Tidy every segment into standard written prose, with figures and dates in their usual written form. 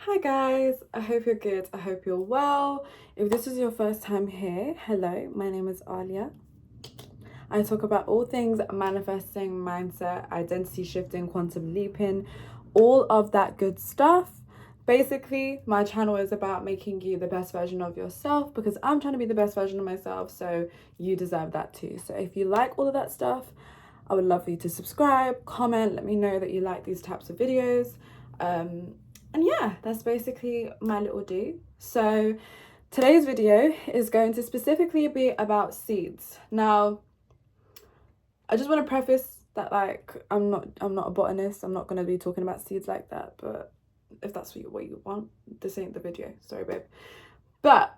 Hi guys, I hope you're good. I hope you're well. If this is your first time here, hello, my name is Aaliyah. I talk about all things manifesting, mindset, identity shifting, quantum leaping, all of that good stuff. Basically, my channel is about making you the best version of yourself because I'm trying to be the best version of myself, so you deserve that too. So if you like all of that stuff, I would love for you to subscribe, comment, let me know that you like these types of videos. And yeah, that's basically my little do. So today's video is going to specifically be about seeds. Now, I just want to preface that I'm not a botanist. I'm not going to be talking about seeds like that, but if that's what you want, this ain't the video. Sorry, babe. But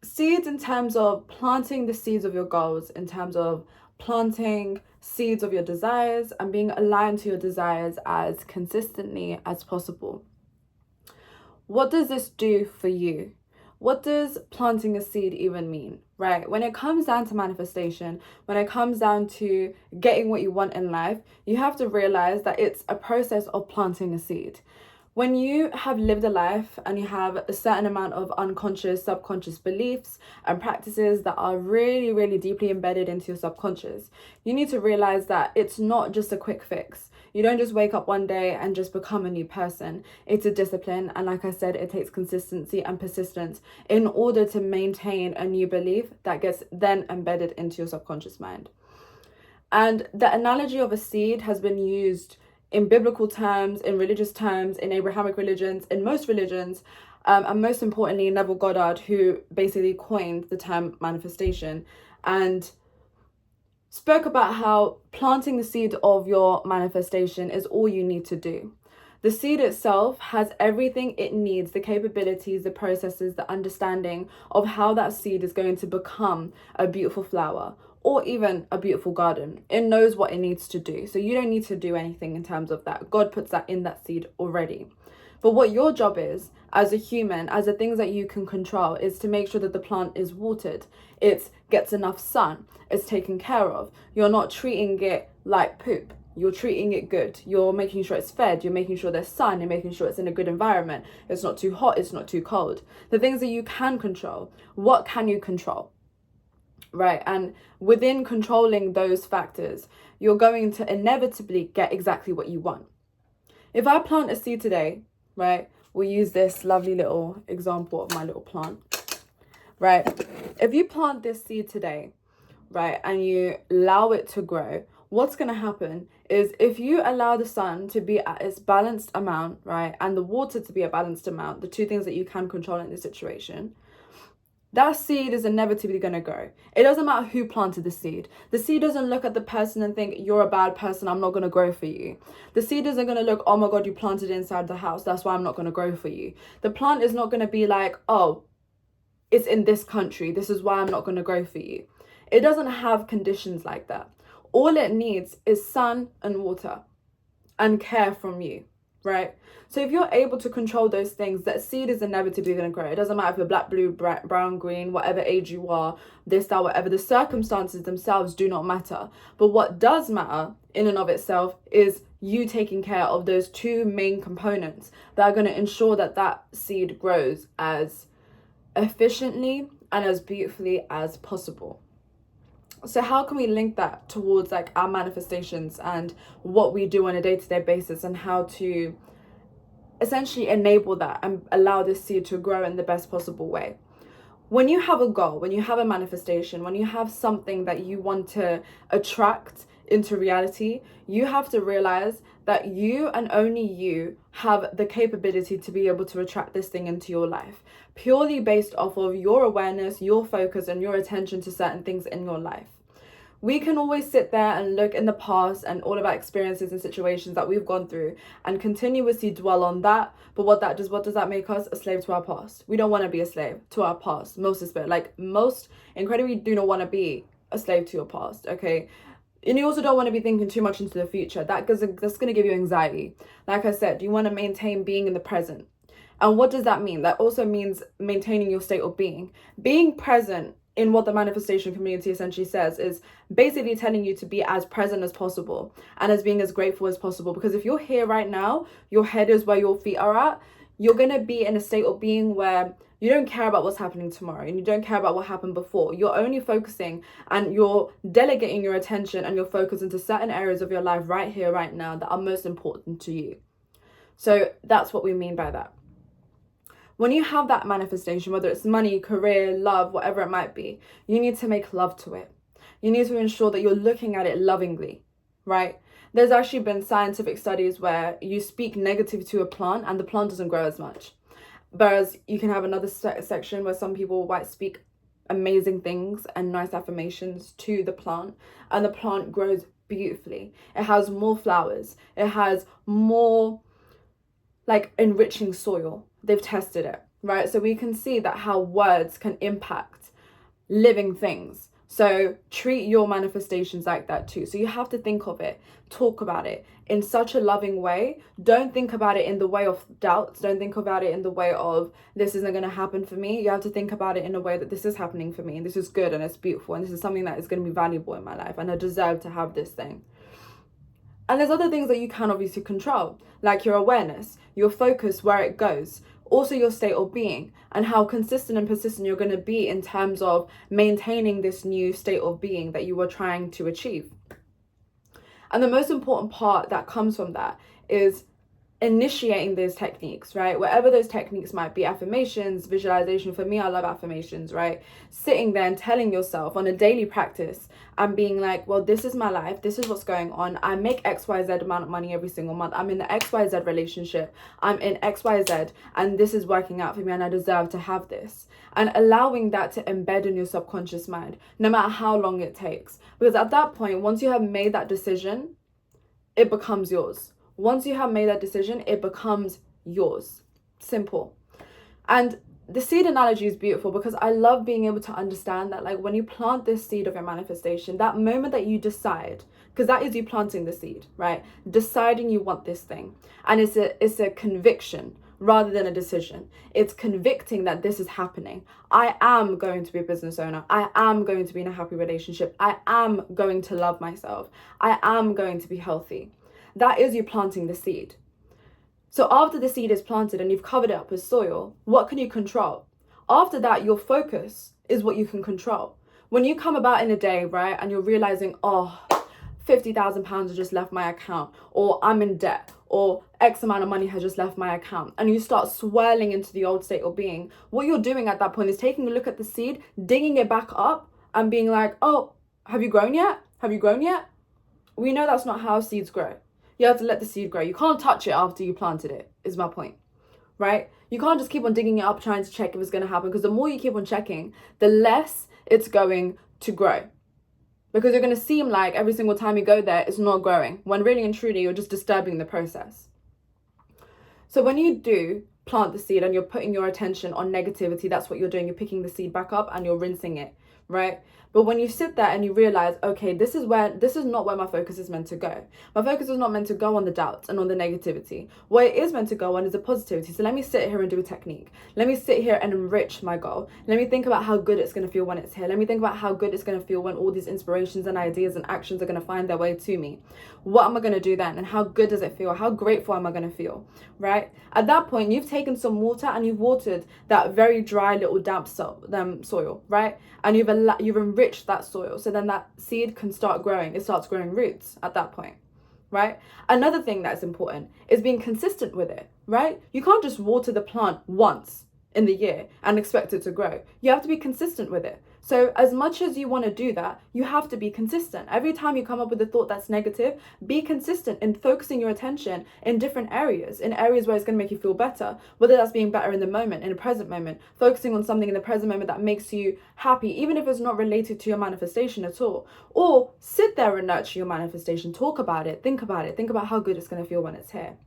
seeds in terms of planting the seeds of your goals, in terms of planting seeds of your desires and being aligned to your desires as consistently as possible. What does this do for you? What does planting a seed even mean, right? When it comes down to manifestation, when it comes down to getting what you want in life, you have to realize that it's a process of planting a seed. When you have lived a life and you have a certain amount of unconscious, subconscious beliefs and practices that are really, really deeply embedded into your subconscious, you need to realize that it's not just a quick fix. You don't just wake up one day and just become a new person. It's a discipline. And like I said, it takes consistency and persistence in order to maintain a new belief that gets then embedded into your subconscious mind. And the analogy of a seed has been used in biblical terms, in religious terms, in Abrahamic religions, in most religions, and most importantly, Neville Goddard, who basically coined the term manifestation and spoke about how planting the seed of your manifestation is all you need to do. The seed itself has everything it needs, the capabilities, the processes, the understanding of how that seed is going to become a beautiful flower or even a beautiful garden. It knows what it needs to do. So you don't need to do anything in terms of that. God puts that in that seed already. But what your job is as a human, as the things that you can control, is to make sure that the plant is watered, it gets enough sun, it's taken care of. You're not treating it like poop. You're treating it good. You're making sure it's fed. You're making sure there's sun. You're making sure it's in a good environment. It's not too hot. It's not too cold. The things that you can control, what can you control? Right? And within controlling those factors, you're going to inevitably get exactly what you want. If I plant a seed today, right, we'll use this lovely little example of my little plant, right? If you plant this seed today, right, and you allow it to grow, what's going to happen is if you allow the sun to be at its balanced amount, right, and the water to be a balanced amount, the two things that you can control in this situation, that seed is inevitably going to grow. It doesn't matter who planted the seed. The seed doesn't look at the person and think, you're a bad person, I'm not going to grow for you. The seed isn't going to look, oh my God, you planted it inside the house, that's why I'm not going to grow for you. The plant is not going to be like, oh, it's in this country, this is why I'm not going to grow for you. It doesn't have conditions like that. All it needs is sun and water and care from you, right? So if you're able to control those things, that seed is inevitably going to grow. It doesn't matter if you're black, blue, brown, green, whatever age you are, this, that, whatever. The circumstances themselves do not matter. But what does matter in and of itself is you taking care of those two main components that are going to ensure that that seed grows as efficiently and as beautifully as possible. So how can we link that towards like our manifestations and what we do on a day-to-day basis and how to essentially enable that and allow this seed to grow in the best possible way? When you have a goal, when you have a manifestation, when you have something that you want to attract into reality, you have to realize that you and only you have the capability to be able to attract this thing into your life, purely based off of your awareness, your focus, and your attention to certain things in your life. We can always sit there and look in the past and all of our experiences and situations that we've gone through and continuously dwell on that. But what does that make us? A slave to our past. We don't want to be a slave to our past. Most incredibly do not want to be a slave to your past, okay? And you also don't want to be thinking too much into the future. That's going to give you anxiety. Like I said, you want to maintain being in the present. And what does that mean? That also means maintaining your state of being. Being present in what the manifestation community essentially says is basically telling you to be as present as possible and as being as grateful as possible. Because if you're here right now, your head is where your feet are at, you're going to be in a state of being where you don't care about what's happening tomorrow and you don't care about what happened before. You're only focusing and you're delegating your attention and your focus into certain areas of your life right here, right now, that are most important to you. So that's what we mean by that. When you have that manifestation, whether it's money, career, love, whatever it might be, you need to make love to it. You need to ensure that you're looking at it lovingly, right? There's actually been scientific studies where you speak negative to a plant and the plant doesn't grow as much. Whereas you can have another section where some people might speak amazing things and nice affirmations to the plant, and the plant grows beautifully. It has more flowers. It has more like enriching soil. They've tested it, right? So we can see that how words can impact living things. So treat your manifestations like that too. So you have to think of it, talk about it in such a loving way. Don't think about it in the way of doubts. Don't think about it in the way of this isn't going to happen for me. You have to think about it in a way that this is happening for me and this is good and it's beautiful and this is something that is going to be valuable in my life and I deserve to have this thing. And there's other things that you can obviously control, like your awareness, your focus, where it goes, also your state of being and how consistent and persistent you're going to be in terms of maintaining this new state of being that you were trying to achieve. And the most important part that comes from that is initiating those techniques, right? Whatever those techniques might be, affirmations, visualization. For me, I love affirmations, right? Sitting there and telling yourself on a daily practice and being like, well, this is my life. This is what's going on. I make XYZ amount of money every single month. I'm in the XYZ relationship. I'm in XYZ and this is working out for me and I deserve to have this. And allowing that to embed in your subconscious mind, no matter how long it takes. Because at that point, once you have made that decision, it becomes yours. Once you have made that decision, it becomes yours. Simple. And the seed analogy is beautiful because I love being able to understand that, like, when you plant this seed of your manifestation, that moment that you decide, because that is you planting the seed, right? Deciding you want this thing. And it's a conviction rather than a decision. It's convicting that this is happening. I am going to be a business owner. I am going to be in a happy relationship. I am going to love myself. I am going to be healthy. That is you planting the seed. So after the seed is planted and you've covered it up with soil, what can you control? After that, your focus is what you can control. When you come about in a day, right, and you're realizing, oh, £50,000 has just left my account, or I'm in debt, or X amount of money has just left my account, and you start swirling into the old state of being, what you're doing at that point is taking a look at the seed, digging it back up, and being like, oh, have you grown yet? Have you grown yet? We know that's not how seeds grow. You have to let the seed grow. You can't touch it after you planted it, is my point, right? You can't just keep on digging it up trying to check if it's going to happen, because the more you keep on checking, the less it's going to grow. Because you're going to seem like every single time you go there, it's not growing, when really and truly you're just disturbing the process. So when you do plant the seed and you're putting your attention on negativity, that's what you're doing. You're picking the seed back up and you're rinsing it, right? But when you sit there and you realize, okay, this is not where my focus is meant to go. My focus is not meant to go on the doubts and on the negativity. What it is meant to go on is the positivity. So let me sit here and do a technique. Let me sit here and enrich my goal. Let me think about how good it's going to feel when it's here. Let me think about how good it's going to feel when all these inspirations and ideas and actions are going to find their way to me. What am I going to do then? And how good does it feel? How grateful am I going to feel? Right? At that point, you've taken some water and you've watered that very dry little damp soil, right? And you've enriched that soil. So then that seed can start growing. It starts growing roots at that point, right? Another thing that's important is being consistent with it, right? You can't just water the plant once in the year and expect it to grow. You have to be consistent with it. So as much as you want to do that, you have to be consistent. Every time you come up with a thought that's negative, be consistent in focusing your attention in different areas, in areas where it's going to make you feel better, whether that's being better in the moment, in the present moment, focusing on something in the present moment that makes you happy, even if it's not related to your manifestation at all. Or sit there and nurture your manifestation, talk about it, think about how good it's going to feel when it's here,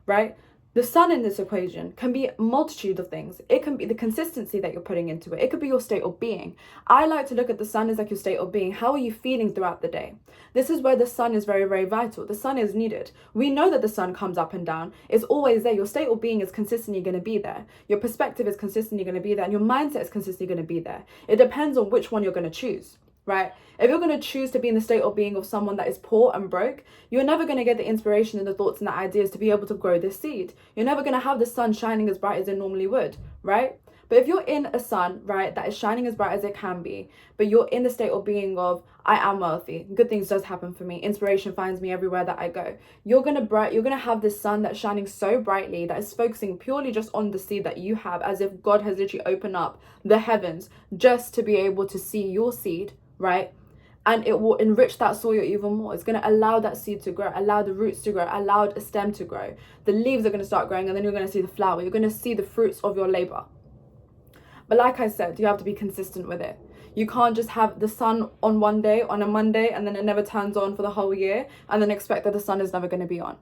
right? The sun in this equation can be a multitude of things. It can be the consistency that you're putting into it. It could be your state of being. I like to look at the sun as like your state of being. How are you feeling throughout the day? This is where the sun is very, very vital. The sun is needed. We know that the sun comes up and down. It's always there. Your state of being is consistently going to be there. Your perspective is consistently going to be there. And your mindset is consistently going to be there. It depends on which one you're going to choose, right? If you're going to choose to be in the state of being of someone that is poor and broke, you're never going to get the inspiration and the thoughts and the ideas to be able to grow this seed. You're never going to have the sun shining as bright as it normally would, right? But if you're in a sun, right, that is shining as bright as it can be, but you're in the state of being of, I am wealthy, good things does happen for me, inspiration finds me everywhere that I go, you're gonna have this sun that's shining so brightly, that is focusing purely just on the seed that you have, as if God has literally opened up the heavens just to be able to see your seed, right? And it will enrich that soil even more. It's going to allow that seed to grow, allow the roots to grow, allow a stem to grow. The leaves are going to start growing, and then you're going to see the flower. You're going to see the fruits of your labor. But like I said, you have to be consistent with it. You can't just have the sun on one day, on a Monday, and then it never turns on for the whole year, and then expect that the sun is never going to be on,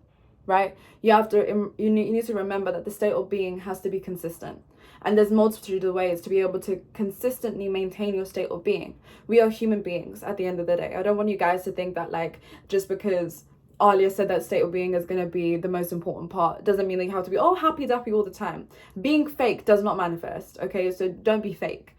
right? You need to remember that the state of being has to be consistent. And there's multitude of ways to be able to consistently maintain your state of being. We are human beings at the end of the day. I don't want you guys to think that, like, just because Aaliyah said that state of being is going to be the most important part doesn't mean that you have to be happy dappy all the time. Being fake does not manifest, okay? So don't be fake,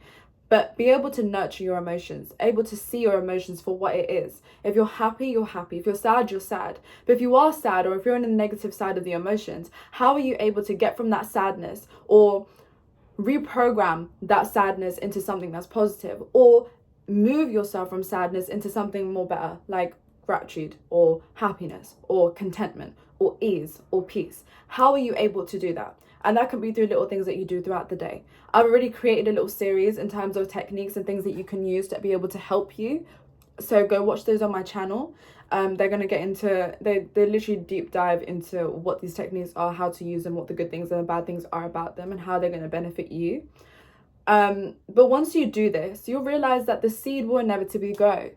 but be able to nurture your emotions, able to see your emotions for what it is. If you're happy, you're happy. If you're sad, you're sad. But if you are sad, or if you're in the negative side of the emotions, how are you able to get from that sadness, or reprogram that sadness into something that's positive, or move yourself from sadness into something more better, like gratitude or happiness or contentment or ease or peace? How are you able to do that? And that can be through little things that you do throughout the day. I've already created a little series in terms of techniques and things that you can use to be able to help you, so go watch those on my channel. They're going to get into, they literally deep dive into what these techniques are, how to use them, what the good things and the bad things are about them, and how they're going to benefit you. But once you do this, you'll realize that the seed will inevitably grow.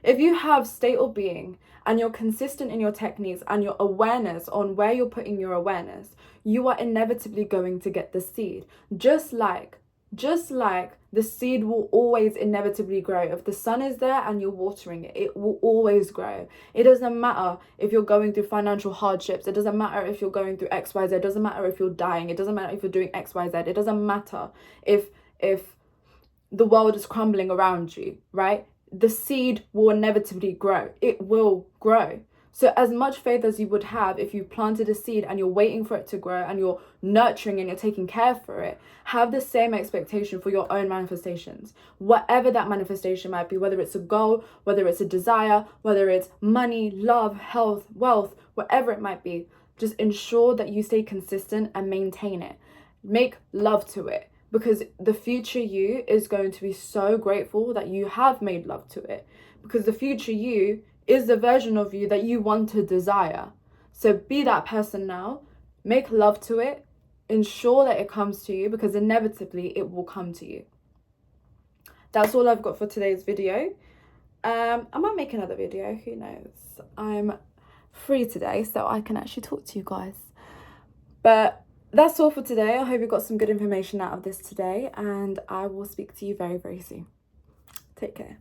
If you have state of being and you're consistent in your techniques and your awareness on where you're putting your awareness, you are inevitably going to get the seed. Just like the seed will always inevitably grow. If the sun is there and you're watering it, it will always grow. It doesn't matter if you're going through financial hardships. It doesn't matter if you're going through XYZ. It doesn't matter if you're dying. It doesn't matter if you're doing XYZ. It doesn't matter if the world is crumbling around you, right? The seed will inevitably grow. It will grow. So as much faith as you would have if you planted a seed and you're waiting for it to grow and you're nurturing and you're taking care for it, have the same expectation for your own manifestations. Whatever that manifestation might be, whether it's a goal, whether it's a desire, whether it's money, love, health, wealth, whatever it might be, just ensure that you stay consistent and maintain it. Make love to it, because the future you is going to be so grateful that you have made love to it, because the future you is the version of you that you want to desire. So be that person now, make love to it, ensure that it comes to you, because inevitably it will come to you. That's all I've got for today's video. I might make another video, who knows? I'm free today, so I can actually talk to you guys. But that's all for today. I hope you got some good information out of this today, and I will speak to you very, very soon. Take care.